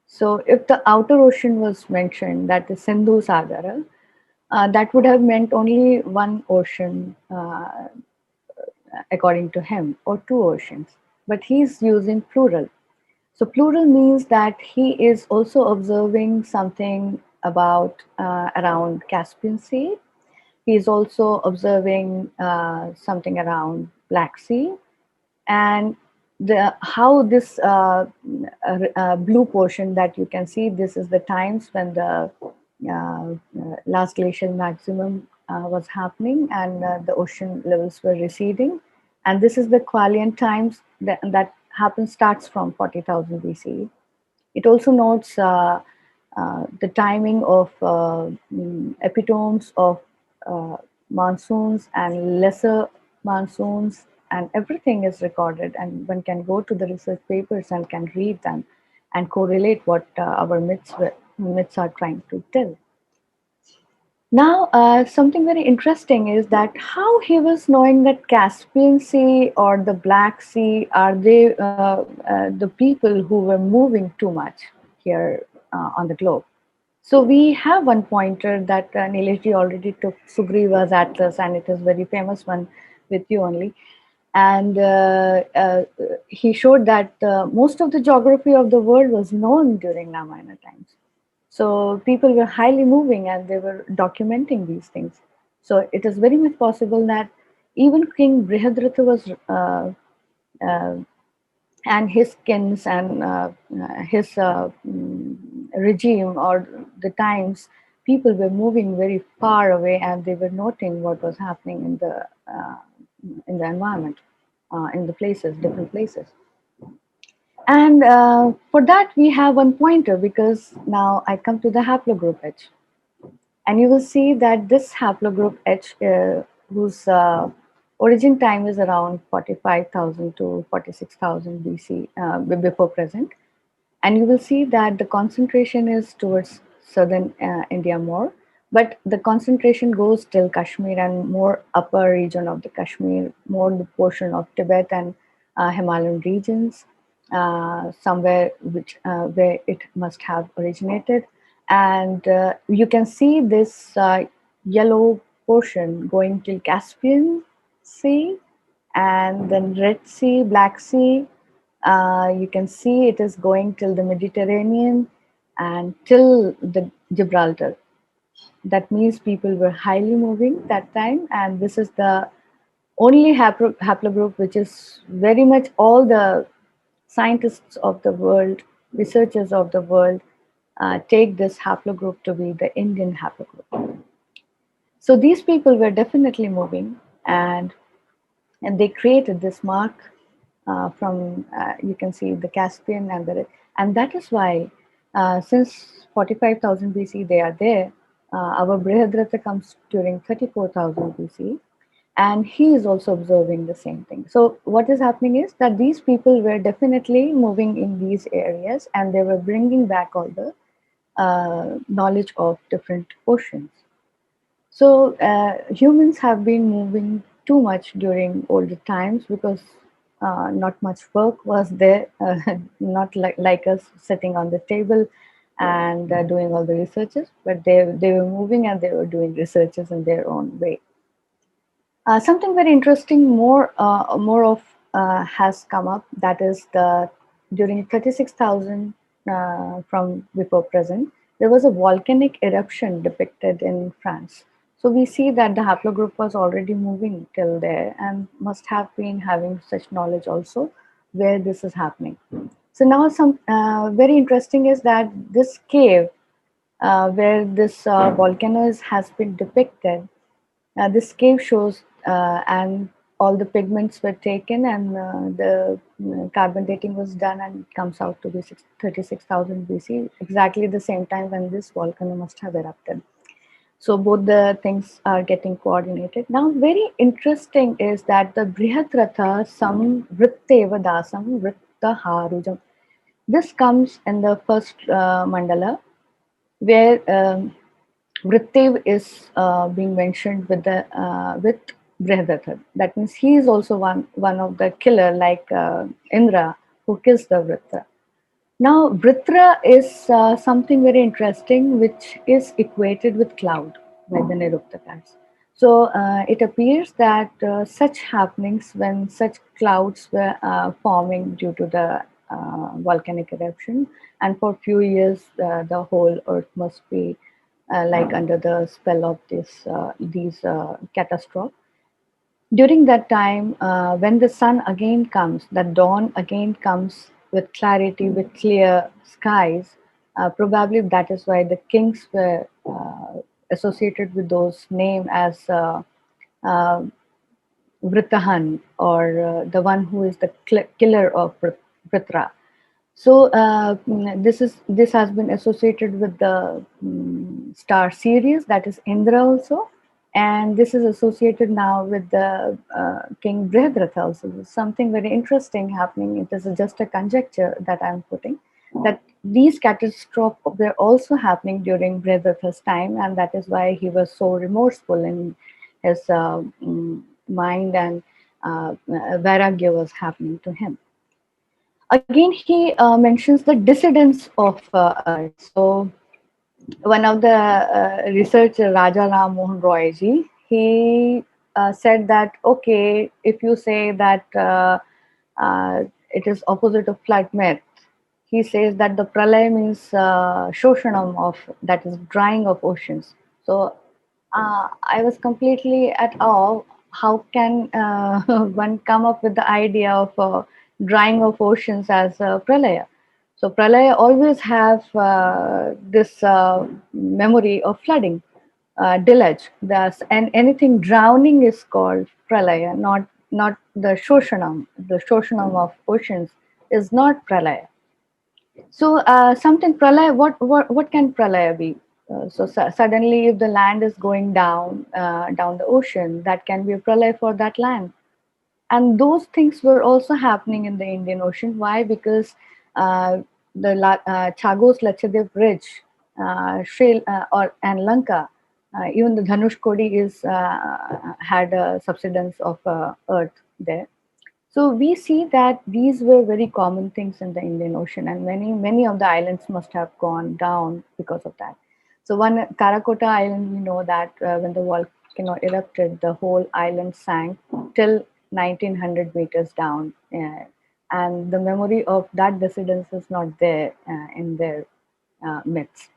So, if the outer ocean was mentioned, that is Sindhu Sagara, that would have meant only one ocean, according to him, or two oceans. But he's using plural. So, plural means that he is also observing something about around Caspian Sea. He is also observing something around Black Sea, and the how this blue portion that you can see, this is the times when the last glacial maximum was happening, and the ocean levels were receding, and this is the Qualian times that happens starts from 40,000 BCE. It also notes the timing of epitomes of uh, monsoons and lesser monsoons, and everything is recorded, and one can go to the research papers and can read them and correlate what our myths are trying to tell. Now, something very interesting is that how he was knowing that Caspian Sea or the Black Sea are they the people who were moving too much here on the globe. So we have one pointer that Nilesh already took, Sugriva's Atlas, and it is very famous one with you only. And he showed that most of the geography of the world was known during Ramayana times. So people were highly moving and they were documenting these things. So it is very much possible that even King Brihadratha was uh, and his kins and his regime or the times, people were moving very far away and they were noting what was happening in the environment, in the places, different places. And for that, we have one pointer, because now I come to the haplogroup H. And you will see that this haplogroup H, whose origin time is around 45,000 to 46,000 BC, before present. And you will see that the concentration is towards southern India more, but the concentration goes till Kashmir and more upper region of the Kashmir, more the portion of Tibet and Himalayan regions, somewhere where it must have originated. And you can see this yellow portion going till Caspian Sea, and then Red Sea, Black Sea. You can see it is going till the Mediterranean and till the Gibraltar. That means people were highly moving that time, and this is the only haplogroup which is very much all the scientists of the world, researchers of the world, take this haplogroup to be the Indian haplogroup. So these people were definitely moving, and they created this mark from you can see the Caspian and that is why since 45,000 BC they are there. Our Brihadratha comes during 34,000 BC, and he is also observing the same thing. So what is happening is that these people were definitely moving in these areas, and they were bringing back all the knowledge of different oceans. So humans have been moving too much during older times because not much work was there, not like us sitting on the table and doing all the researches, but they were moving and they were doing researches in their own way. Something very interesting, more of has come up. That is the during 36,000 from before present, there was a volcanic eruption depicted in France. So we see that the haplogroup was already moving till there and must have been having such knowledge also where this is happening. So now some very interesting is that this cave where this volcano has been depicted, this cave shows and all the pigments were taken and the carbon dating was done and it comes out to be 36,000 BC, exactly the same time when this volcano must have erupted. So both the things are getting coordinated. Now, very interesting is that the Brihadratha Samvritteva Dasam Vrittaharujam. This comes in the first mandala where Vrittev is being mentioned with the with Brihadratha. That means he is also one of the killer like Indra who kills the Vritra. Now, Vritra is something very interesting, which is equated with cloud by the Niruptakas. So, it appears that such happenings when such clouds were forming due to the volcanic eruption, and for few years the whole earth must be like under the spell of these catastrophe. During that time, when the sun again comes, the dawn again comes with clarity, with clear skies, probably that is why the kings were associated with those names as uh, Vritahan, or the one who is the killer of Vritra. So this has been associated with the star Sirius, that is Indra also, and this is associated now with the King Brihadratha also. There's something very interesting happening. It is just a conjecture that I'm putting, that these catastrophes were also happening during Brihadratha's time, and that is why he was so remorseful in his mind, and vairagya was happening to him. Again, he mentions the dissidence of it. So, one of the researcher, Raja Ram Mohan Roy ji, he said that, okay, if you say that it is opposite of flood myth, he says that the pralay means shoshanam of, that is drying of oceans. So I was completely at awe. How can one come up with the idea of drying of oceans as pralaya? So pralaya always have this memory of flooding, deluge. Thus, and anything drowning is called pralaya, not the shoshanam. The shoshanam of oceans is not pralaya. So something pralaya. What can pralaya be? Suddenly, if the land is going down the ocean, that can be a pralaya for that land. And those things were also happening in the Indian Ocean. Why? Because Chagos Lachadev Ridge, and Lanka, even the Dhanush Kodi is had a subsidence of earth there. So we see that these were very common things in the Indian Ocean, and many of the islands must have gone down because of that. So one Karakota Island, we know that when the volcano erupted, the whole island sank till 1900 meters down, and the memory of that dissidence is not there in their myths.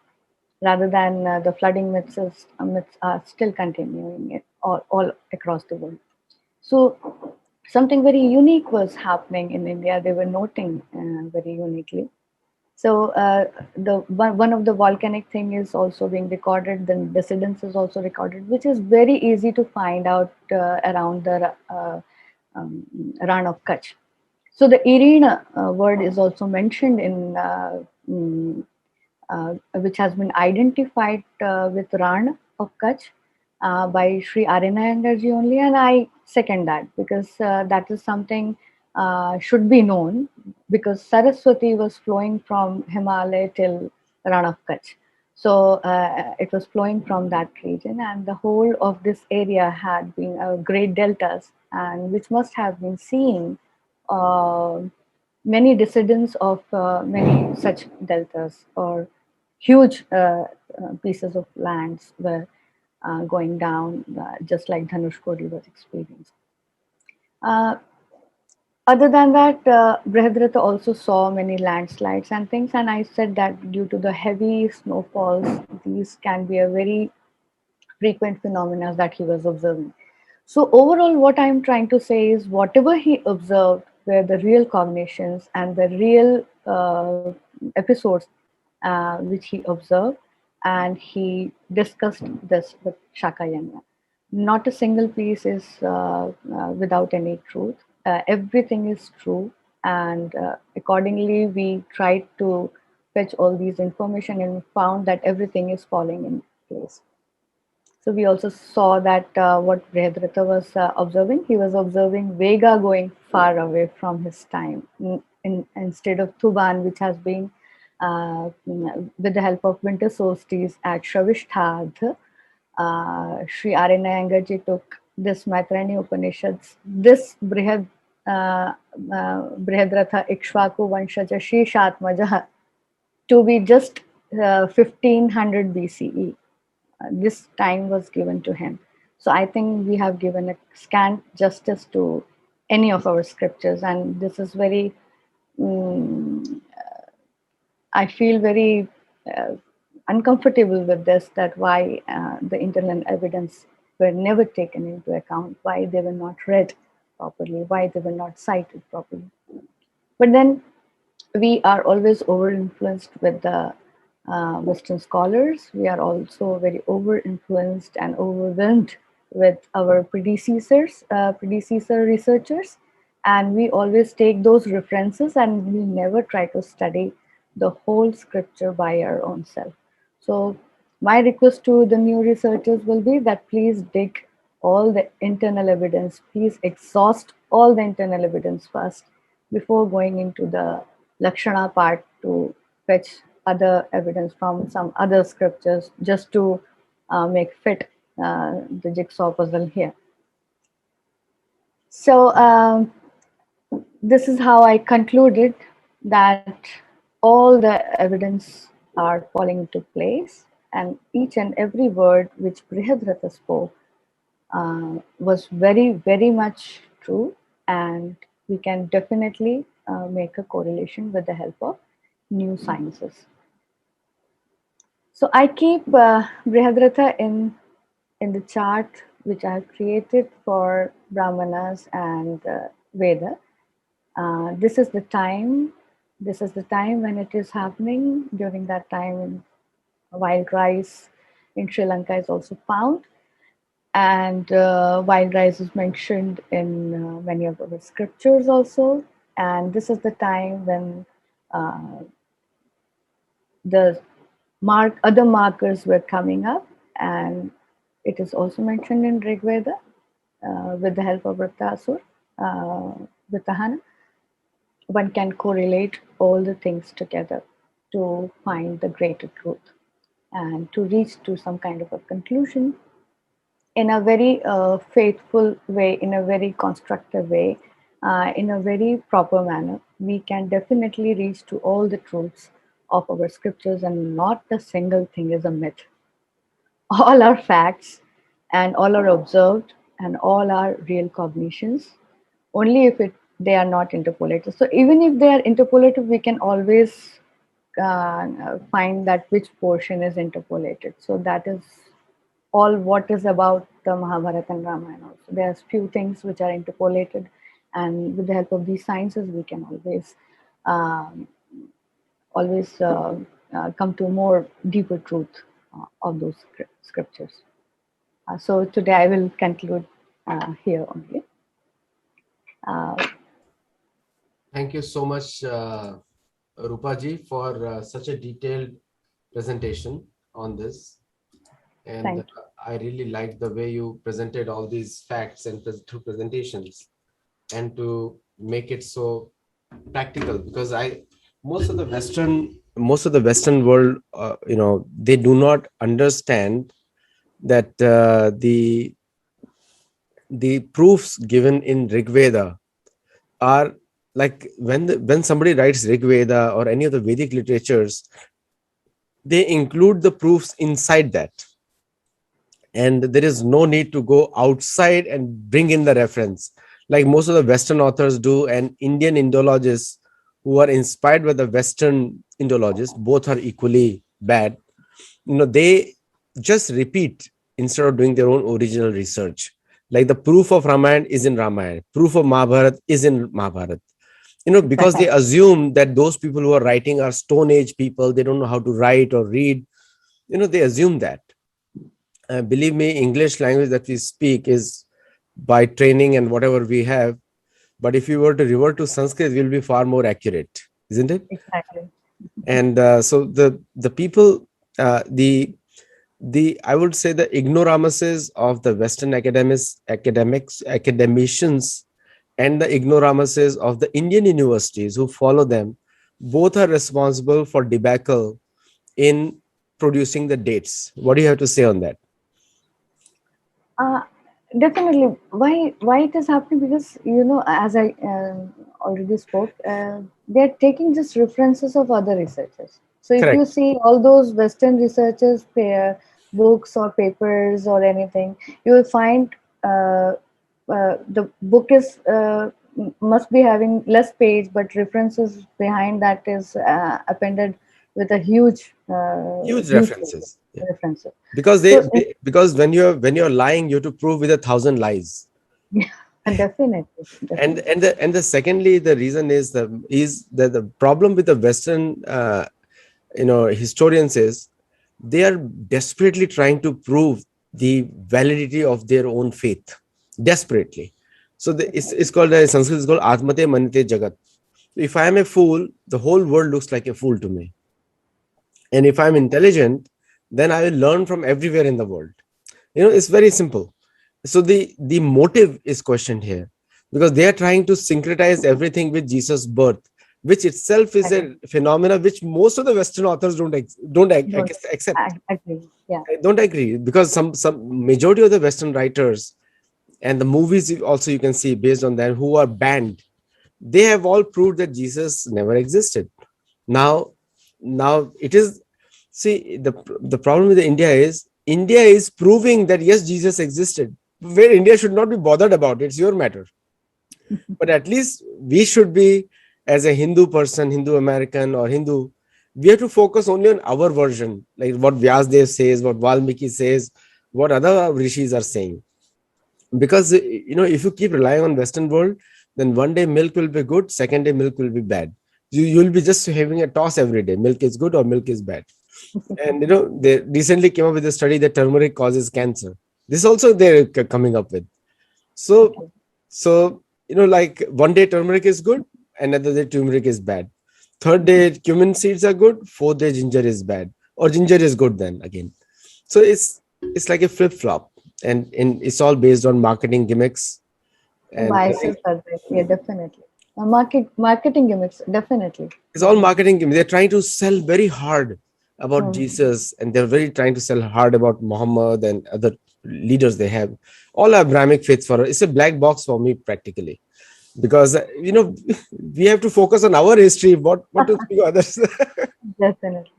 Rather than the flooding myths are still continuing it all across the world. So something very unique was happening in India. They were noting very uniquely. So the one of the volcanic thing is also being recorded. The dissidence is also recorded, which is very easy to find out around the um, Ran of Kutch. So the Irina word is also mentioned in which has been identified with Ran of Kutch by Sri Arinayangarji only, and I second that because that is something should be known, because Saraswati was flowing from Himalaya till Ran of Kutch. So it was flowing from that region, and the whole of this area had been great deltas, and which must have been seeing uh, many dissidents of many such deltas, or huge pieces of lands were going down, just like Dhanush Kodi was experienced. Uh, Other than that, Brihadratha also saw many landslides and things, and I said that due to the heavy snowfalls, these can be a very frequent phenomena that he was observing. So overall, what I'm trying to say is whatever he observed were the real cognitions and the real episodes which he observed, and he discussed this with Shakayanya. Not a single piece is without any truth. Everything is true, and accordingly, we tried to fetch all these information and found that everything is falling in place. So we also saw that what Brihadratha was observing, he was observing Vega going far away from his time, instead of Tuban, which has been with the help of winter solstice at Shravishtadh. Sri Arya Iyengar took this Maitrani Upanishads, this Brihadratha Ikshvaku Vanshaja Shri Shatmaja, to be just 1500 BCE. This time was given to him. So I think we have given a scant justice to any of our scriptures, and this is very, I feel very uncomfortable with this, that why the internal evidence were never taken into account, why they were not read properly, why they were not cited properly. But then we are always over influenced with the Western scholars. We are also very over influenced and overwhelmed with our predecessor researchers, and we always take those references and we never try to study the whole scripture by our own self. So my request to the new researchers will be that please dig all the internal evidence, please exhaust all the internal evidence first before going into the Lakshana part to fetch other evidence from some other scriptures just to make fit the jigsaw puzzle here. So this is how I concluded that all the evidence are falling into place, and each and every word which Brihadratha spoke was very, very much true, and we can definitely make a correlation with the help of new sciences. So I keep Brihadratha in the chart which I have created for Brahmanas and Veda. This is the time. This is the time when it is happening. During that time, wild rice in Sri Lanka is also found, and wild rice is mentioned in many of our scriptures also. And this is the time when the other markers were coming up, and it is also mentioned in Rigveda with the help of Vrtasur, Vritahana. One can correlate all the things together to find the greater truth and to reach to some kind of a conclusion in a very faithful way, in a very constructive way, in a very proper manner. We can definitely reach to all the truths of our scriptures, and not a single thing is a myth. All are facts, and all are observed, and all are real cognitions, only if they are not interpolated. So even if they are interpolated, we can always find that which portion is interpolated. So that is all what is about the Mahabharata and Ramayana also. There's few things which are interpolated, and with the help of these sciences, we can um, always come to more deeper truth of those scriptures. So today I will conclude here only. Thank you so much, Rupaji, for such a detailed presentation on this. And I really liked the way you presented all these facts and through presentations, and to make it so practical, because most of the Western world, they do not understand that the proofs given in Rigveda are like, when somebody writes Rigveda or any of the Vedic literatures, they include the proofs inside that, and there is no need to go outside and bring in the reference like most of the Western authors do. And Indian Indologists who are inspired by the Western Indologists, both are equally bad. They just repeat instead of doing their own original research. Like the proof of Ramayana is in Ramayana, proof of Mahabharata is in Mahabharata. Because they assume that those people who are writing are Stone Age people, they don't know how to write or read. They assume that. Believe me, English language that we speak is by training and whatever we have. But if you were to revert to Sanskrit, it will be far more accurate, isn't it? Exactly. And so the people, the I would say the ignoramuses of the Western academicians, and the ignoramuses of the Indian universities who follow them, both are responsible for debacle in producing the dates. What do you have to say on that? Uh, Definitely. Why it is happening? Because as I already spoke, they're taking just references of other researchers. So if you Correct. see all those Western researchers, books or papers or anything, you will find the book is must be having less page, but references behind that is appended with a Huge huge references. Yeah. references. Because So because when you're lying, you have to prove with 1,000 lies. definitely, And definitely. the secondly, the reason is the problem with the Western historians is they are desperately trying to prove the validity of their own faith, desperately. So it's called, in Sanskrit, it's called Atmate Manite Jagat. If I am a fool, the whole world looks like a fool to me. And if I'm intelligent, then I will learn from everywhere in the world. It's very simple. So the motive is questioned here, because they are trying to syncretize everything with Jesus' birth, which itself is Agree. a phenomena which most of the Western authors Don't accept. agree. Yeah. I don't agree, because some majority of the Western writers and the movies also, you can see based on that, who are banned, they have all proved that Jesus never existed. Now it is, see, the problem with India is proving that yes, Jesus existed, where India should not be bothered about it. It's your matter. But at least we should be, as a Hindu person, Hindu American or Hindu, we have to focus only on our version, like what Vyasdev says, what Valmiki says, what other rishis are saying. Because if you keep relying on Western world, then one day milk will be good, second day milk will be bad. You'll be just having a toss every day, milk is good or milk is bad. And they recently came up with a study that turmeric causes cancer. This also they're coming up with. So Okay. like one day turmeric is good, another day turmeric is bad. Third day cumin seeds are good, fourth day ginger is bad, or ginger is good then again. So it's like a flip flop, and it's all based on marketing gimmicks. And Biases are there. Yeah, definitely. Marketing gimmicks, definitely. it's all marketing gimmicks. They're trying to sell very hard about Hmm. Jesus, and they're very trying to sell hard about Muhammad and other leaders they have. All Abrahamic faiths for it's a black box for me practically, because we have to focus on our history. What to think of others? Definitely.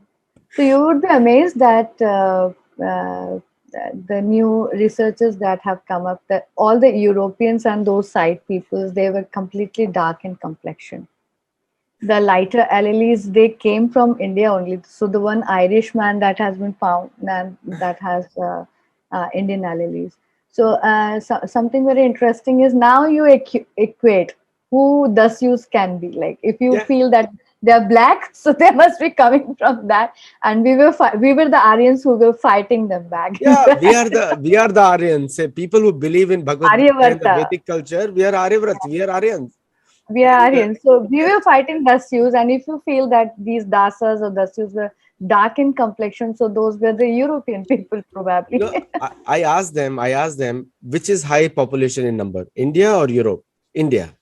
So you would be amazed that the new researchers that have come up, that all the Europeans and those side peoples, they were completely dark in complexion. The lighter alleles, they came from India only. So the one Irishman that has been found and that has Indian alleles. So something very interesting is now you equate who thus use can be. Like if you Yeah, feel that they're black, so they must be coming from that. And we were the Aryans who were fighting them back in yeah, we are the Aryans. Say, people who believe in Bhagavad Gita and the Aryavarta. Vedic culture. We are Aryavrats. We are Aryans. We are And Aryans. So we yes, were fighting Dasyus, and if you feel that these Dasas or Dasyus were dark in complexion, so those were the European people probably. I asked them, which is high population in number, India or Europe? India.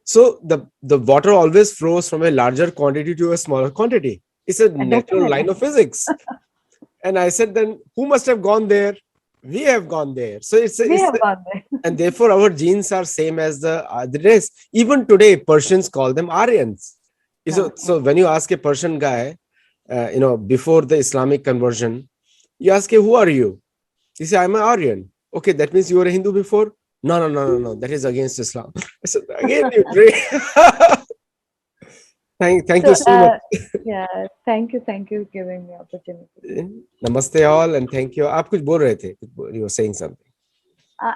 So the water always flows from a larger quantity to a smaller quantity. It's a natural line Definitely, of physics. And I said, then who must have gone there? We have gone there. So we have gone there. and therefore our genes are same as the race. Even today, Persians call them Aryans. So, Yeah, so when you ask a Persian guy, before the Islamic conversion, you ask him, who are you? He said, I'm an Aryan. Okay, that means you were a Hindu before? No, no, no, no, no. That is against Islam. I said, again, you drink. Thank So, you so much. yeah, thank you giving me opportunity. Namaste all and thank you. आप कुछ बोल रहे थे. You were saying something.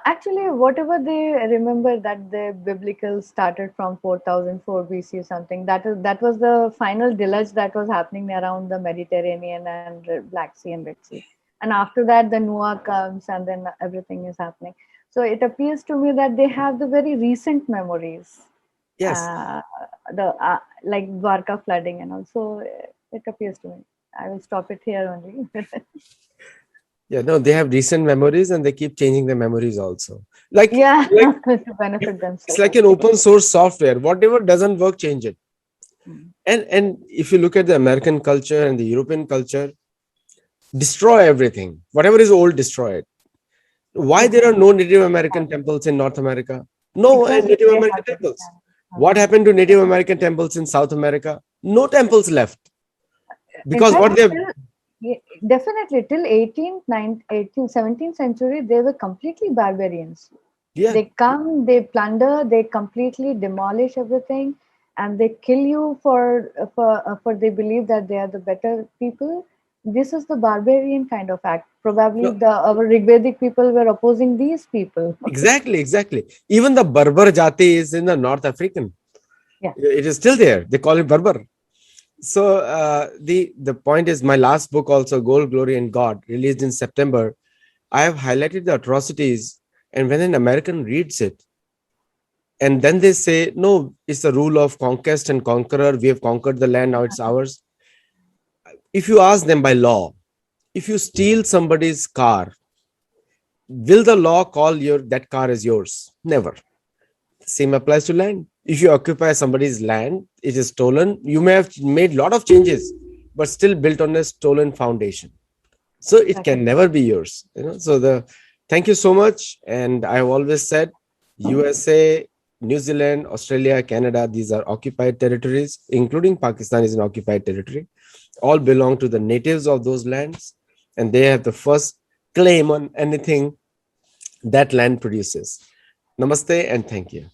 Actually, whatever they remember that the biblical started from 4004 BC or something, that was the final deluge that was happening around the Mediterranean and Black Sea and Red Sea. And after that, the Noah comes and then everything is happening. So it appears to me that they have the very recent memories, Yes. uh, the like Dwarka flooding and also it appears to me. I will stop it here only. Yeah, no, they have recent memories and they keep changing their memories also. Like, Yeah, like to benefit it's themselves. like an open source software. Whatever doesn't work, change it. Mm. And if you look at the American culture and the European culture, destroy everything. Whatever is old, destroy it. Why there are Exactly. no Native American temples in North America? No Exactly. Native They American have to be temples. done. What happened to Native American temples in South America? No temples left. In Because fact, what they have, definitely till 18th, 19th, 18th, 17th century, they were completely barbarians. yeah, They come, they plunder, they completely demolish everything, and they kill you for they believe that they are the better people. This is the barbarian kind of act. Probably no, the our Rigvedic people were opposing these people. exactly. Even the Berber Jati is in the North African. Yeah. It is still there. They call it Berber. So the point is, my last book also, Gold, Glory, and God, released in September. I have highlighted the atrocities, and when an American reads it, and then they say, "No, it's the rule of conquest and conqueror. We have conquered the land. Now it's ours." If you ask them by law, if you steal somebody's car, will the law call your that car as yours? Never. Same applies to land. If you occupy somebody's land, it is stolen. You may have made a lot of changes, but still built on a stolen foundation. So it Exactly. can never be yours. So the thank you so much. And I've always said USA, New Zealand, Australia, Canada, these are occupied territories, including Pakistan is an occupied territory. All belong to the natives of those lands, and they have the first claim on anything that land produces. Namaste and thank you.